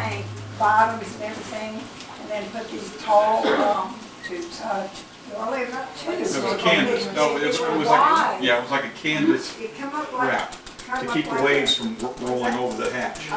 tank bottoms and everything, and then put these tall tubes. Well, they're not tubes. It was canvas. No, it was like, yeah, it was like a canvas wrap to keep the waves from rolling over the hatch.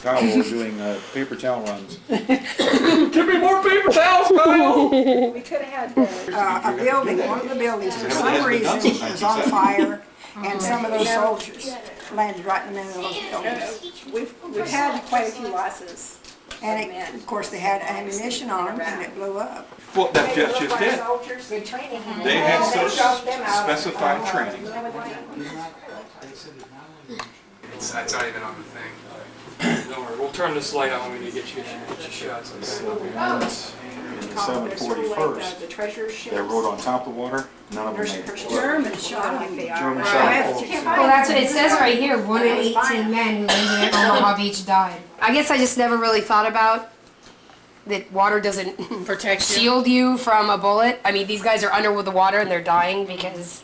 Kyle, we're doing paper towel runs. Give me more paper towels, Kyle! We could have had a building, one of the buildings for some reason was on fire, and some of those soldiers landed right in the middle of those buildings. We've had quite a few losses. And of course, they had ammunition on them, and it blew up. Well, that's just it. Good training. They had such specified training. It's not even on the thing. Don't worry, we'll turn this light on when we need to get you shots. In the 741st, The treasure ships. they rode on top of the water. None of them made it. German shot them. German shot. Well, that's what it says right here. 1 in 18 men who landed at Omaha Beach died. I guess I just never really thought about that water doesn't protect you. shield you from a bullet. I mean, these guys are under with the water and they're dying because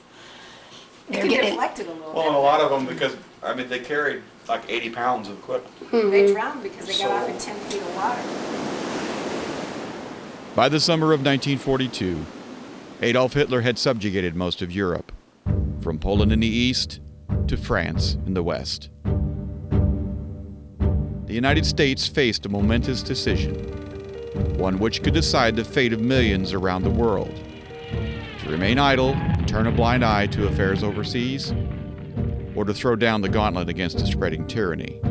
It they're can getting. deflect it a little Well, and a lot of them, because, I mean, they carried like 80 pounds of equipment. bit. They drowned because they got off in 10 feet of water. By the summer of 1942, Adolf Hitler had subjugated most of Europe, from Poland in the east to France in the west. The United States faced a momentous decision, one which could decide the fate of millions around the world. To remain idle and turn a blind eye to affairs overseas, or to throw down the gauntlet against a spreading tyranny.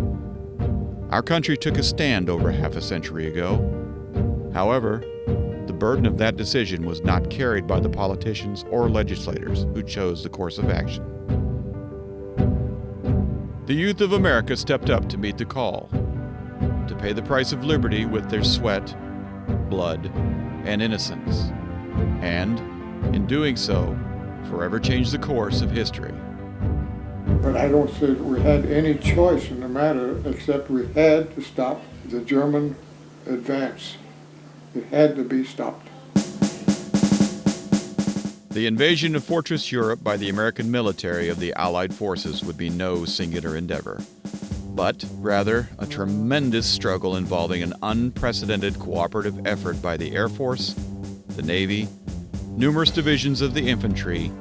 Our country took a stand over half a century ago. However, the burden of that decision was not carried by the politicians or legislators who chose the course of action. The youth of America stepped up to meet the call, to pay the price of liberty with their sweat, blood, and innocence, and, in doing so, forever changed the course of history. But I don't think we had any choice in the matter except we had to stop the German advance. It had to be stopped. The invasion of Fortress Europe by the American military of the Allied forces would be no singular endeavor, but rather a tremendous struggle involving an unprecedented cooperative effort by the Air Force, the Navy, numerous divisions of the infantry,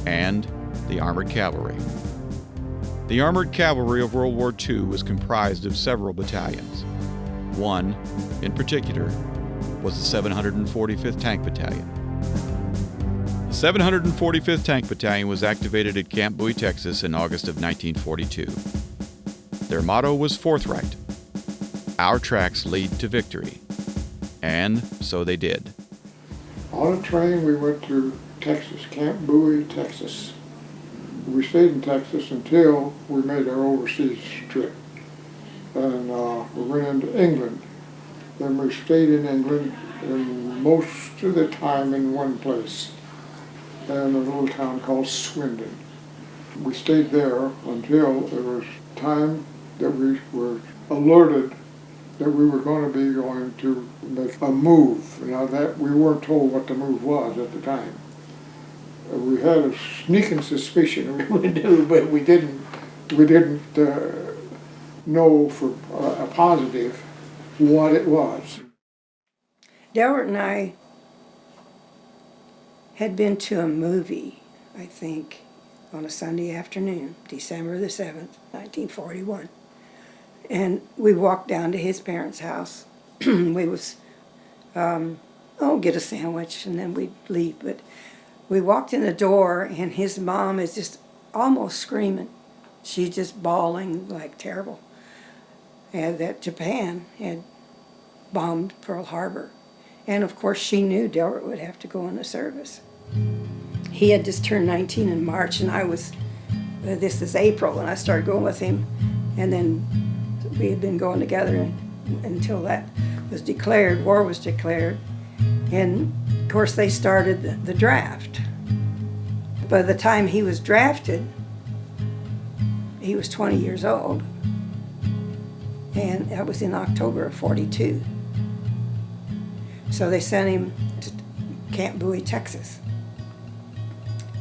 and the armored cavalry. The armored cavalry of World War II was comprised of several battalions. One, in particular, was the 745th Tank Battalion. The 745th Tank Battalion was activated at Camp Bowie, Texas in August of 1942. Their motto was forthright: "Our tracks lead to victory." And so they did. On a train we went to Texas, Camp Bowie, Texas. We stayed in Texas until we made our overseas trip. And we went into England. Then we stayed in England and most of the time in one place, in a little town called Swindon. We stayed there until it was time that we were alerted that we were going to make a move. Now that we weren't told what the move was at the time. We had a sneaking suspicion we knew, but we didn't know for a positive what it was. Delbert and I had been to a movie, I think, on a Sunday afternoon, December the 7th, 1941. And we walked down to his parents' house. We was, get a sandwich and then we'd leave. But we walked in the door and his mom is just almost screaming. She's just bawling like terrible. And that Japan had bombed Pearl Harbor. And of course she knew Delbert would have to go in the service. He had just turned 19 in March and I was, this is April when I started going with him. And then we had been going together until that was declared, war was declared. And of course they started the draft. By the time he was drafted, he was 20 years old. And that was in October of 42. So they sent him to Camp Bowie, Texas.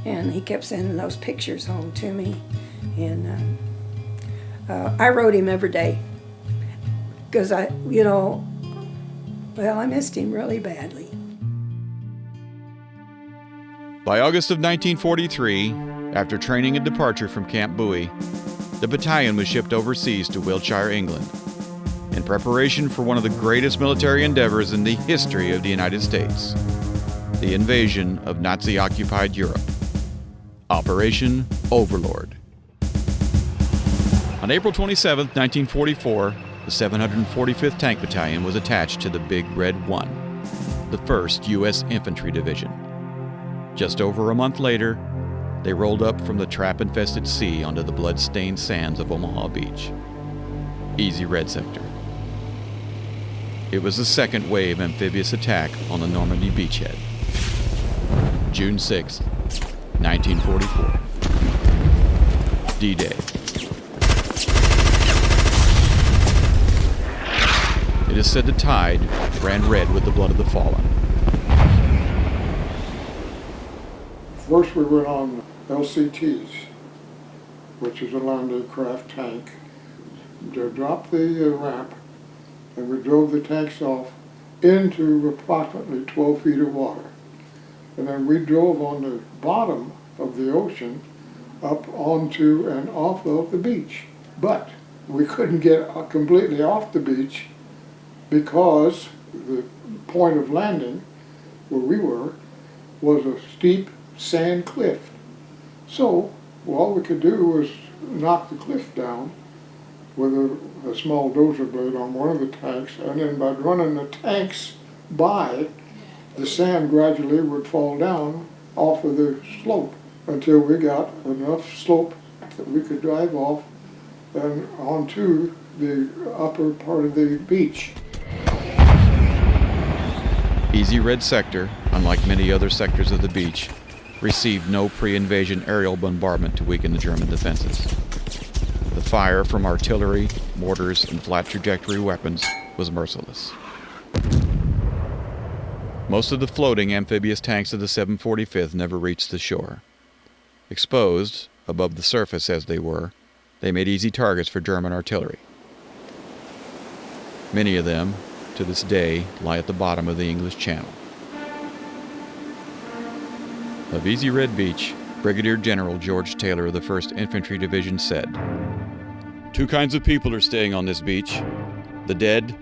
And he kept sending those pictures home to me. And I wrote him every day. because I missed him really badly. By August of 1943, after training and departure from Camp Bowie, the battalion was shipped overseas to Wiltshire, England, in preparation for one of the greatest military endeavors in the history of the United States, the invasion of Nazi-occupied Europe, Operation Overlord. On April 27, 1944, the 745th Tank Battalion was attached to the Big Red 1, the 1st U.S. Infantry Division. Just over a month later, they rolled up from the trap-infested sea onto the blood-stained sands of Omaha Beach. Easy Red Sector. It was the second wave amphibious attack on the Normandy beachhead. June 6, 1944. D-Day. It is said the tide ran red with the blood of the fallen. First we went on LCTs, which is a land aircraft tank. They dropped the ramp and we drove the tanks off into approximately 12 feet of water. And then we drove on the bottom of the ocean up onto and off of the beach. But we couldn't get completely off the beach because the point of landing, where we were, was a steep sand cliff. So all we could do was knock the cliff down with a small dozer blade on one of the tanks, and then by running the tanks by, the sand gradually would fall down off of the slope until we got enough slope that we could drive off and onto the upper part of the beach. Easy Red Sector, unlike many other sectors of the beach, received no pre-invasion aerial bombardment to weaken the German defenses. The fire from artillery, mortars, and flat trajectory weapons was merciless. Most of the floating amphibious tanks of the 745th never reached the shore. Exposed, above the surface as they were, they made easy targets for German artillery. Many of them, to this day, lie at the bottom of the English Channel. Of Easy Red Beach, Brigadier General George Taylor of the 1st Infantry Division said, "Two kinds of people are staying on this beach, the dead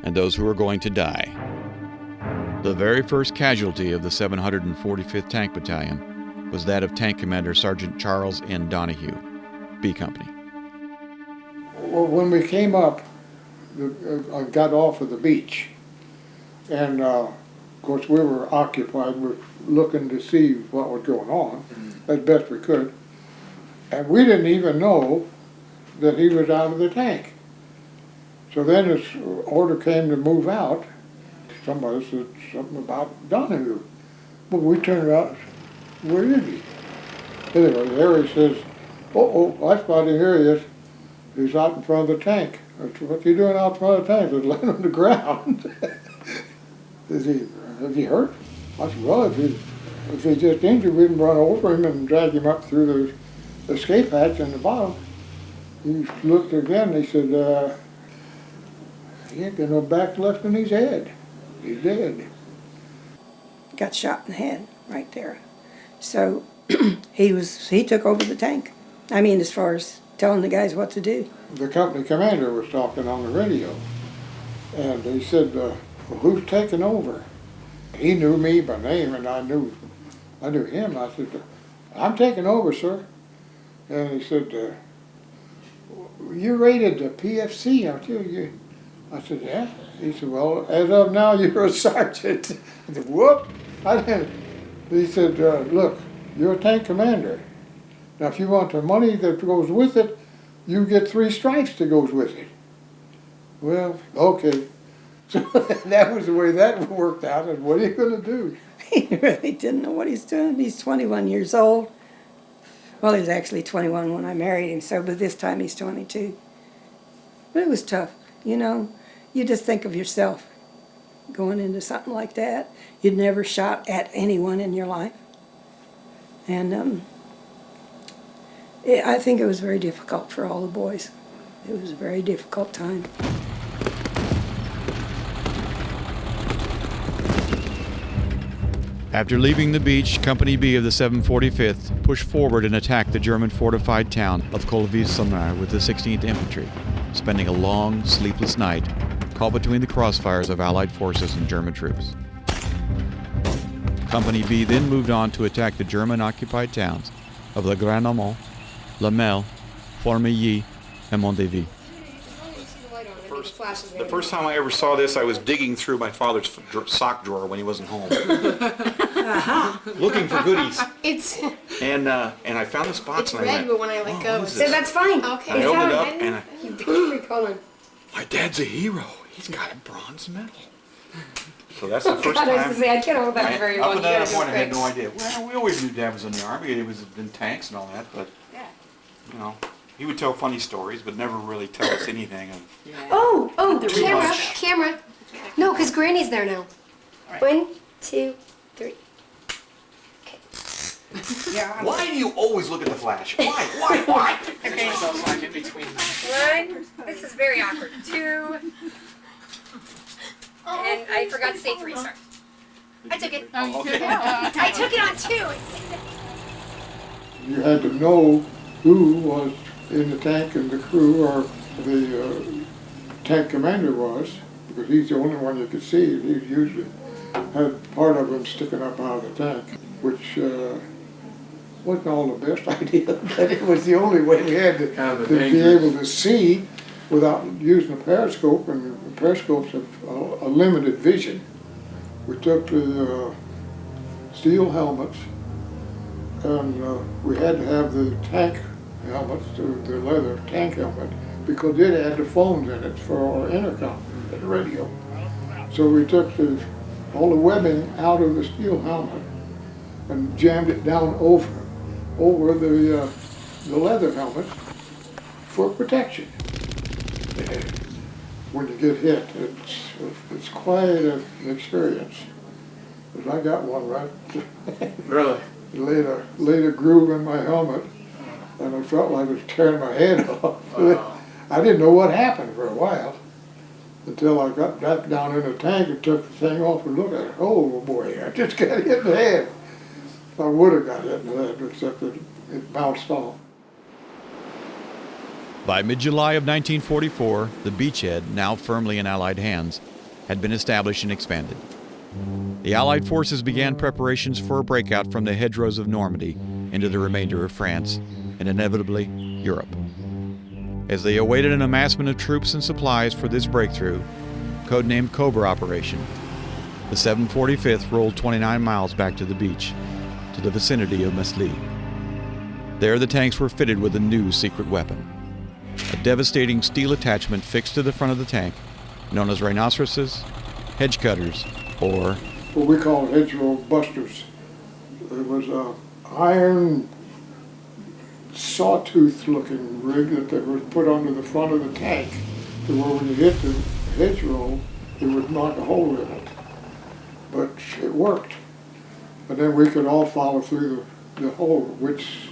and those who are going to die." The very first casualty of the 745th Tank Battalion was that of Tank Commander Sergeant Charles N. Donahue, B Company. Well, when we came up, I got off of the beach, and of course we were occupied with looking to see what was going on as best we could, and we didn't even know that he was out of the tank. So then this order came to move out. Somebody said something about Donahue, but we turned around, where is he? Anyway, Harry says, oh, I spotted him, here he is. He's out in front of the tank. I said, what's he doing out in front of the tank? He's laying on the ground. Is he hurt? I said, well, if he's just injured, we can run over him and drag him up through the escape hatch in the bottom. He looked again and he said, he ain't got no back left in his head. He's dead. Got shot in the head right there. So he took over the tank. I mean, as far as telling the guys what to do. The company commander was talking on the radio, and he said, well, who's taking over? He knew me by name, and I knew him. I said, I'm taking over, sir. And he said, you're rated the PFC, aren't you? I said, yeah. He said, well, as of now, you're a sergeant. I said, whoop. I didn't. He said, look, you're a tank commander. Now, if you want the money that goes with it, you get 3 stripes that goes with it. Well, okay. So that was the way that worked out, and what are you going to do? He really didn't know what he's doing. He's 21 years old. Well, he was actually 21 when I married him, so by this time he's 22. But it was tough, you know. You just think of yourself going into something like that. You'd never shot at anyone in your life. And I think it was very difficult for all the boys. It was a very difficult time. After leaving the beach, Company B of the 745th pushed forward and attacked the German fortified town of Colville-sur-Mer with the 16th Infantry, spending a long, sleepless night caught between the crossfires of Allied forces and German troops. Company B then moved on to attack the German-occupied towns of Le Grand-Amont, La Melle, Formilly, and Montéville. The first time I ever saw this, I was digging through my father's sock drawer when he wasn't home, looking for goodies. It's And I found this box and I red, went, but when I let go, what is so this? that's fine. Okay. I opened it up and Hold on. my dad's a hero. He's got a bronze medal. So that's the first God, I was time. gonna say I can't hold that very well. Up You until that gotta point, I do had no quick. idea. Well, we always knew Dad was in the Army. He was in tanks and all that, but you know, he would tell funny stories, but never really tell us anything. Oh, Too camera, much. camera. No, because Granny's there now. 1, 2, 3. Why do you always look at the flash? Why? Okay, so it's like in between. 1. This is very awkward. 2. And I forgot to say 3. Sorry. I took it. I took it on 2. You had to know who was in the tank and the crew, or the tank commander was, because he's the only one you could see. He usually had part of him sticking up out of the tank, which wasn't all the best idea, but it was the only way we had to be able to see without using a periscope, and the periscopes have a limited vision. We took the steel helmets, and we had to have the tank helmets, the leather tank helmet, because it had the phones in it for our intercom and radio. So we took all the webbing out of the steel helmet and jammed it down over the leather helmet for protection. When you get hit, it's quite an experience. But I got one right. Really? Laid a groove in my helmet, and I felt like I was tearing my head off. Wow. I didn't know what happened for a while until I got back down in the tank and took the thing off and looked at it. Oh boy, I just got hit in the head. I would have got hit in the head, except that it bounced off. By mid-July of 1944, the beachhead, now firmly in Allied hands, had been established and expanded. The Allied forces began preparations for a breakout from the hedgerows of Normandy into the remainder of France, and inevitably, Europe. As they awaited an amassment of troops and supplies for this breakthrough, codenamed Cobra Operation, the 745th rolled 29 miles back to the beach, to the vicinity of Mesly. There the tanks were fitted with a new secret weapon, a devastating steel attachment fixed to the front of the tank, known as rhinoceroses, hedge cutters, or What we call hedgerow busters. It was a iron sawtooth-looking rig that they would put under the front of the tank, to where when you hit the hedgerow, it would knock a hole in it. But it worked. And then we could all follow through the hole, which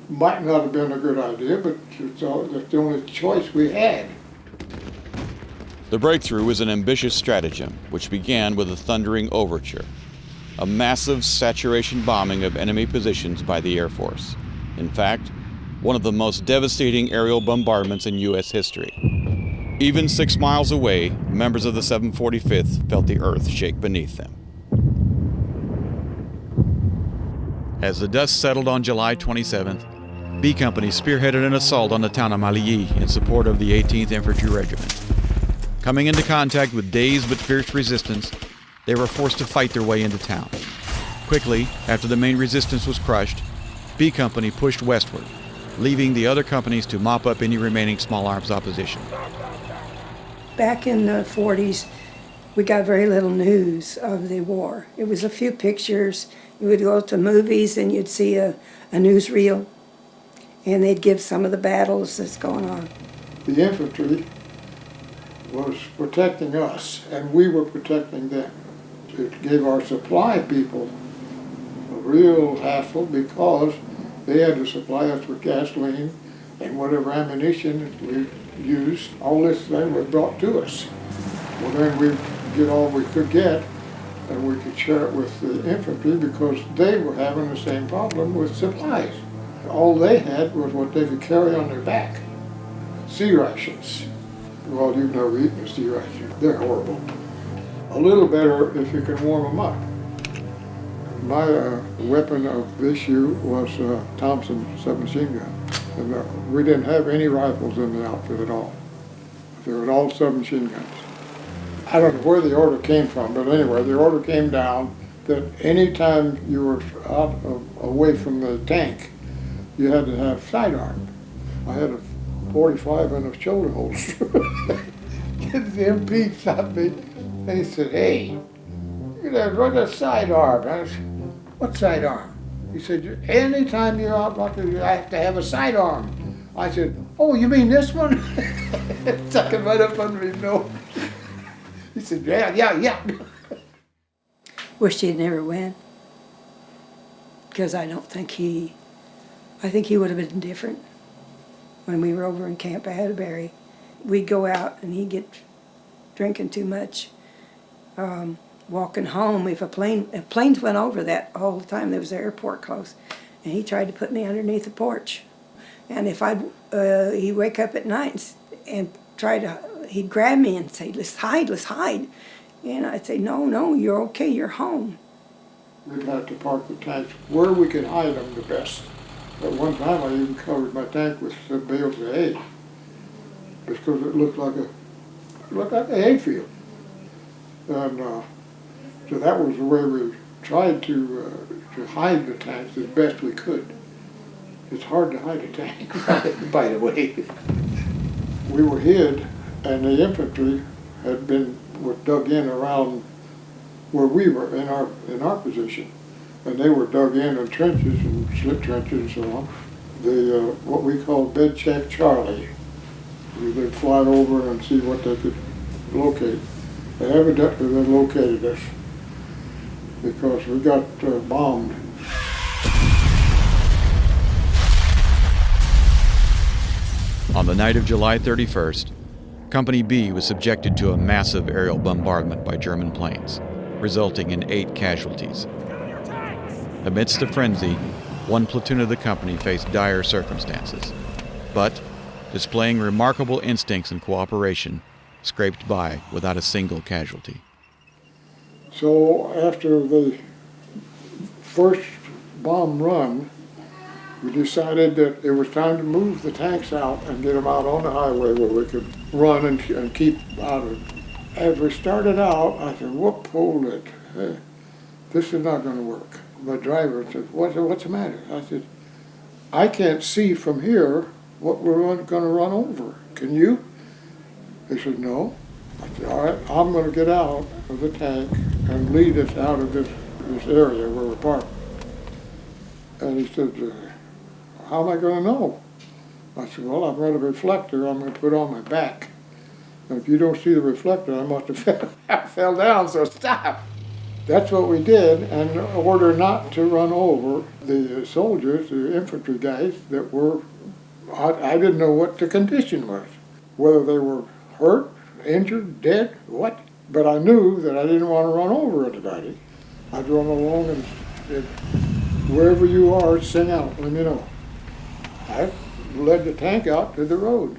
might not have been a good idea, but that's the only choice we had. The breakthrough was an ambitious stratagem, which began with a thundering overture, a massive saturation bombing of enemy positions by the Air Force. In fact, one of the most devastating aerial bombardments in U.S. history. Even 6 miles away, members of the 745th felt the earth shake beneath them. As the dust settled on July 27th, B Company spearheaded an assault on the town of Mailly in support of the 18th Infantry Regiment. Coming into contact with dazed but fierce resistance, they were forced to fight their way into town. Quickly, after the main resistance was crushed, B Company pushed westward, leaving the other companies to mop up any remaining small arms opposition. Back in the 40s, we got very little news of the war. It was a few pictures. You would go to movies and you'd see a newsreel, and they'd give some of the battles that's going on. The infantry was protecting us, and we were protecting them. It gave our supply people a real hassle, because they had to supply us with gasoline and whatever ammunition we used. All this thing was brought to us. Well, then we'd get all we could get, and we could share it with the infantry because they were having the same problem with supplies. All they had was what they could carry on their back. Sea rations. Well, you've never eaten a sea ration. They're horrible. A little better if you can warm them up. My weapon of issue was Thompson submachine gun. And we didn't have any rifles in the outfit at all. They were all submachine guns. I don't know where the order came from, but anyway, the order came down that any time you were away from the tank, you had to have sidearm. I had a 45 in a shoulder holster. The MP stopped me and he said, "Hey, you gotta run a sidearm." I said, "What sidearm?" He said, "Anytime you're out, you have to have a sidearm." I said, "Oh, you mean this one?" Stuck it right up under his nose. He said, yeah. Wish he'd never went. Because I think he would have been different. When we were over in Camp Atterbury, we'd go out and he'd get drinking too much. Walking home, if planes went over that all the time, there was the airport close, and he tried to put me underneath the porch. And if he'd wake up at night and he'd grab me and say, let's hide. And I'd say, no, you're okay, you're home. We'd have to park the tanks where we could hide them the best. At one time, I even covered my tank with some bales of hay, because it looked like a hayfield. And so that was the way we tried to hide the tanks as best we could. It's hard to hide a tank, by the way. We were hid, and the infantry were dug in around where we were in our position, and they were dug in trenches and slit trenches and so on. What we call bed check Charlie. They'd fly over and see what they could locate. And evidently they located us because we got bombed. On the night of July 31st, Company B was subjected to a massive aerial bombardment by German planes, resulting in 8 casualties. Amidst the frenzy, one platoon of the company faced dire circumstances, but, displaying remarkable instincts and cooperation, scraped by without a single casualty. So after the first bomb run, we decided that it was time to move the tanks out and get them out on the highway where we could run and keep out of it. As we started out, I said, "Whoop, hold it. Hey, this is not going to work." My driver said, what's the matter? I said, "I can't see from here what we're going to run over. Can you?" He said, "No." I said, "All right, I'm going to get out of the tank and lead us out of this area where we're parked." And he said, "How am I going to know?" I said, "Well, I've got a reflector I'm going to put on my back. And if you don't see the reflector, I must have fell down, so stop." That's what we did, and in order not to run over the soldiers, the infantry guys that were, I didn't know what the condition was, whether they were hurt, injured, dead, what. But I knew that I didn't want to run over anybody. I'd run along and said, "Wherever you are, sing out, let me know." I led the tank out to the road.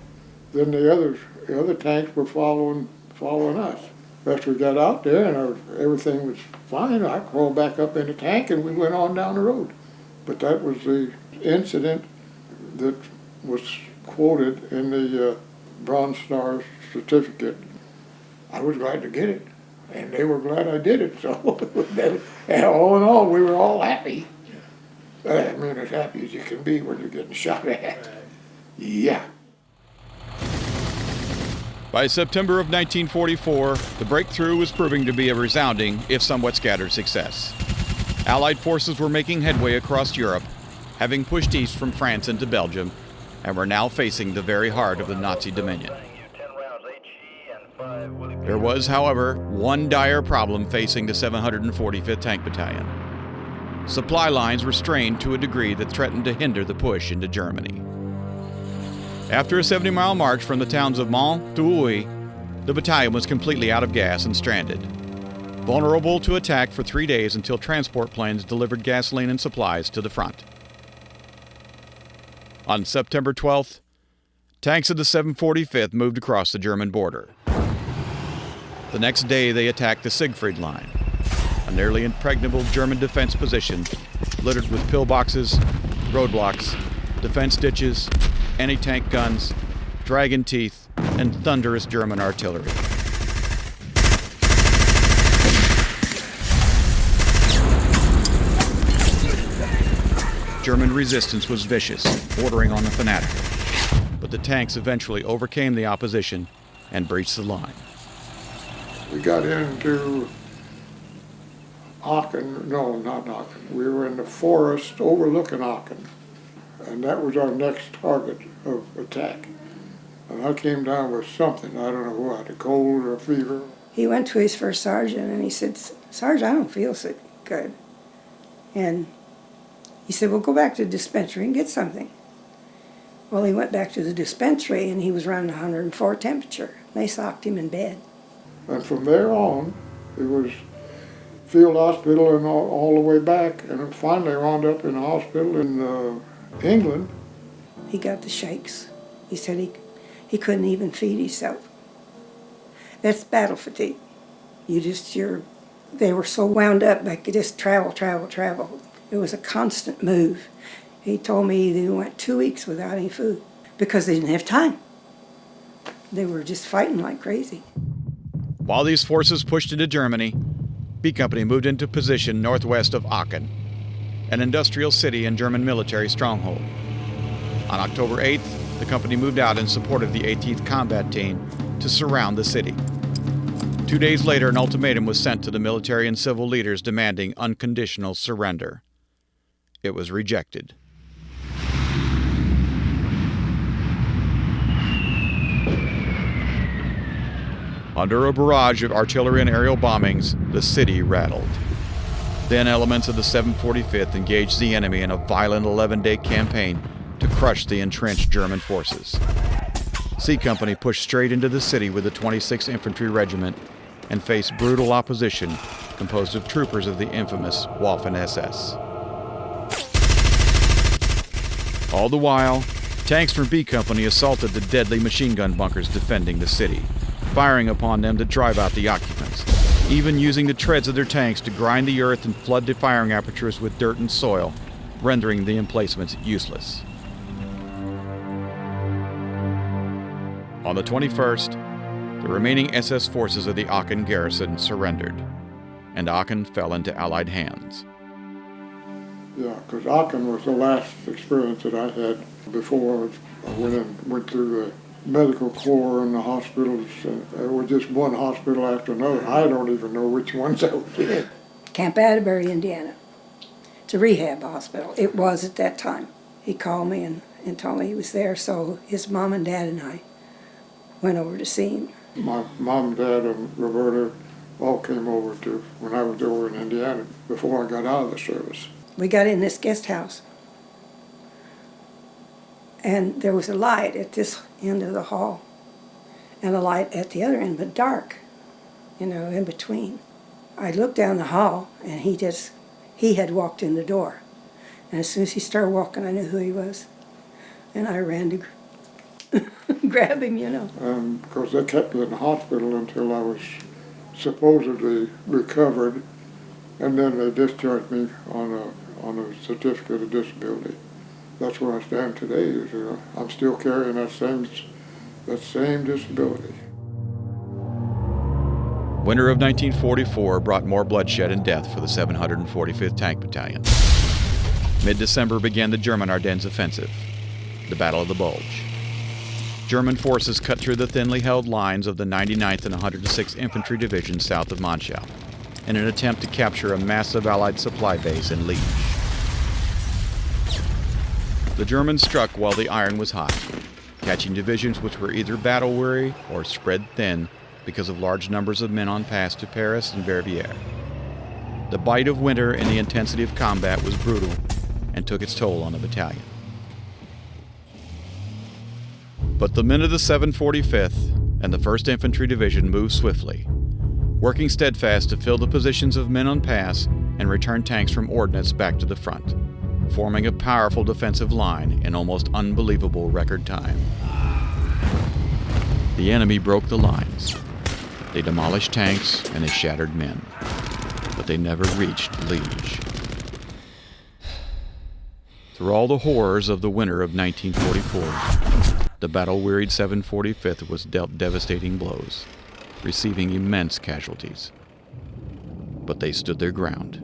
Then the other tanks were following us. After we got out there and everything was fine, I crawled back up in the tank and we went on down the road. But that was the incident that was quoted in the Bronze Star certificate. I was glad to get it, and they were glad I did it, so and all in all, we were all happy. I mean, as happy as you can be when you're getting shot at. Yeah. By September of 1944, the breakthrough was proving to be a resounding, if somewhat scattered, success. Allied forces were making headway across Europe, having pushed east from France into Belgium, and were now facing the very heart of the Nazi dominion. There was, however, one dire problem facing the 745th Tank Battalion. Supply lines were strained to a degree that threatened to hinder the push into Germany. After a 70-mile march from the towns of Mons to Huy, the battalion was completely out of gas and stranded. vulnerable to attack for 3 days until transport planes delivered gasoline and supplies to the front. On September 12th, tanks of the 745th moved across the German border. The next day, they attacked the Siegfried Line, a nearly impregnable German defense position littered with pillboxes, roadblocks, defense ditches, anti-tank guns, dragon teeth, and thunderous German artillery. German resistance was vicious, bordering on the fanatical, but the tanks eventually overcame the opposition and breached the line. We got into Aachen, no, not Aachen. We were in the forest overlooking Aachen, and that was our next target of attack. And I came down with something, I don't know what, a cold or a fever. He went to his first sergeant and he said, "Sarge, I don't feel so good." And he said, "Well, go back to the dispensary and get something." Well, he went back to the dispensary and he was running 104 temperature. They socked him in bed. And from there on, it was field hospital and all the way back, and finally wound up in a hospital in England. He got the shakes. He said he couldn't even feed himself. That's battle fatigue. They were so wound up, they could just travel. It was a constant move. He told me they went 2 weeks without any food because they didn't have time. They were just fighting like crazy. While these forces pushed into Germany, B Company moved into position northwest of Aachen, an industrial city and German military stronghold. On October 8th, the company moved out in support of the 18th Combat Team to surround the city. 2 days later, an ultimatum was sent to the military and civil leaders demanding unconditional surrender. It was rejected. Under a barrage of artillery and aerial bombings, the city rattled. Then elements of the 745th engaged the enemy in a violent 11-day campaign to crush the entrenched German forces. C Company pushed straight into the city with the 26th Infantry Regiment and faced brutal opposition composed of troopers of the infamous Waffen-SS. All the while, tanks from B Company assaulted the deadly machine gun bunkers defending the city, firing upon them to drive out the occupants, even using the treads of their tanks to grind the earth and flood the firing apertures with dirt and soil, rendering the emplacements useless. On the 21st, the remaining SS forces of the Aachen garrison surrendered, and Aachen fell into Allied hands. Yeah, because Aachen was the last experience that I had before I went through the medical corps and the hospitals. It was just one hospital after another. I don't even know which ones I was in. Camp Atterbury, Indiana. It's a rehab hospital. It was at that time. He called me and told me he was there, so his mom and dad and I went over to see him. My mom, dad, and Roberta all came over to when I was over in Indiana before I got out of the service. We got in this guest house, and there was a light at this end of the hall and a light at the other end, but dark, in between. I looked down the hall, and he had walked in the door. And as soon as he started walking, I knew who he was. And I ran to grab him, Because they kept me in the hospital until I was supposedly recovered, and then they discharged me on a certificate of disability. That's where I stand today. I'm still carrying that same disability. Winter of 1944 brought more bloodshed and death for the 745th Tank Battalion. Mid-December began the German Ardennes offensive, the Battle of the Bulge. German forces cut through the thinly held lines of the 99th and 106th Infantry Division south of Manschau in an attempt to capture a massive Allied supply base in Liege. The Germans struck while the iron was hot, catching divisions which were either battle-weary or spread thin because of large numbers of men on pass to Paris and Verviers. The bite of winter and the intensity of combat was brutal and took its toll on the battalion. But the men of the 745th and the 1st Infantry Division moved swiftly, working steadfast to fill the positions of men on pass and return tanks from Ardennes back to the front, forming a powerful defensive line in almost unbelievable record time. The enemy broke the lines. They demolished tanks and they shattered men, but they never reached Liege. Through all the horrors of the winter of 1944, the battle-wearied 745th was dealt devastating blows, receiving immense casualties. But they stood their ground.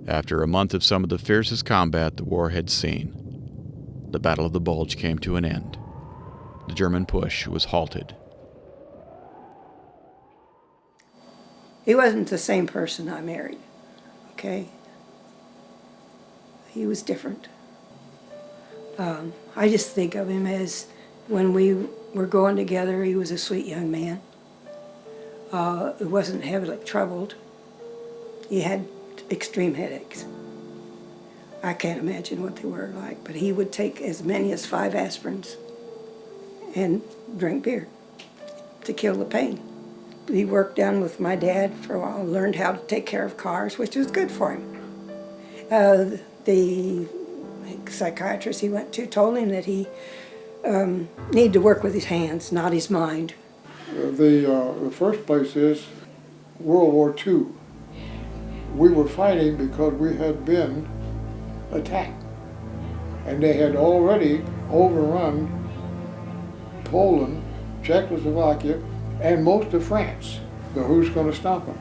After a month of some of the fiercest combat the war had seen, the Battle of the Bulge came to an end. The German push was halted. He wasn't the same person I married, okay? He was different. I just think of him as when we were going together, he was a sweet young man. He wasn't heavily troubled. He had extreme headaches. I can't imagine what they were like, but he would take as many as 5 aspirins and drink beer to kill the pain. He worked down with my dad for a while, learned how to take care of cars, which was good for him. The psychiatrist he went to told him that he needed to work with his hands, not his mind. The first place is World War II. We were fighting because we had been attacked, and they had already overrun Poland, Czechoslovakia, and most of France. So who's going to stop them?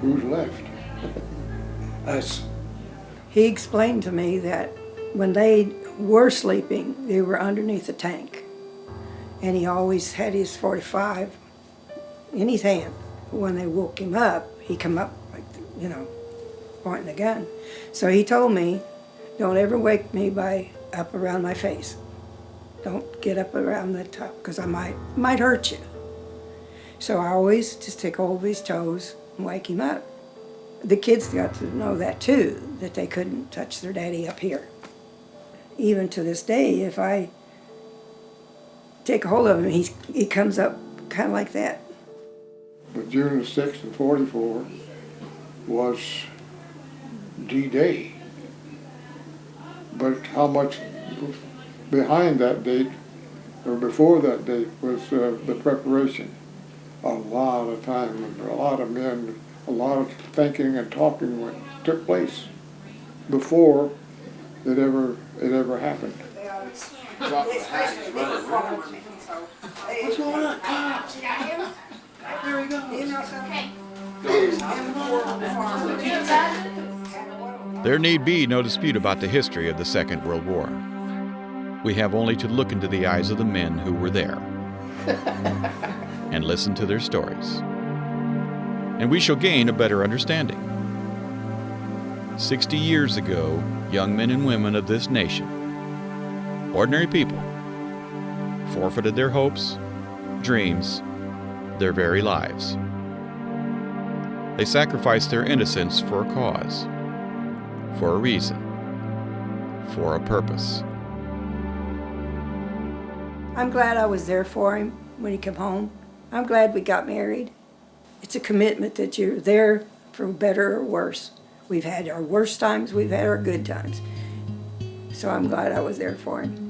Who's left? Us. He explained to me that when they were sleeping, they were underneath the tank. And he always had his .45 in his hand. When they woke him up, he come up like, you know, pointing the gun. So he told me, don't ever wake me by up around my face. Don't get up around the top, because I might hurt you. So I always just take hold of his toes and wake him up. The kids got to know that too, that they couldn't touch their daddy up here. Even to this day, if I take a hold of him, he comes up kind of like that. But June the 6th of 44 was D-Day. But how much behind that date, or before that date, was the preparation. A lot of time, a lot of men, a lot of thinking and talking took place before it ever happened. What's going on? There we go. There need be no dispute about the history of the Second World War. We have only to look into the eyes of the men who were there and listen to their stories, and we shall gain a better understanding. 60 years ago, young men and women of this nation, ordinary people, forfeited their hopes, dreams, their very lives. They sacrificed their innocence for a cause, for a reason, for a purpose. I'm glad I was there for him when he came home. I'm glad we got married. It's a commitment that you're there for better or worse. We've had our worst times, we've had our good times. So I'm glad I was there for him.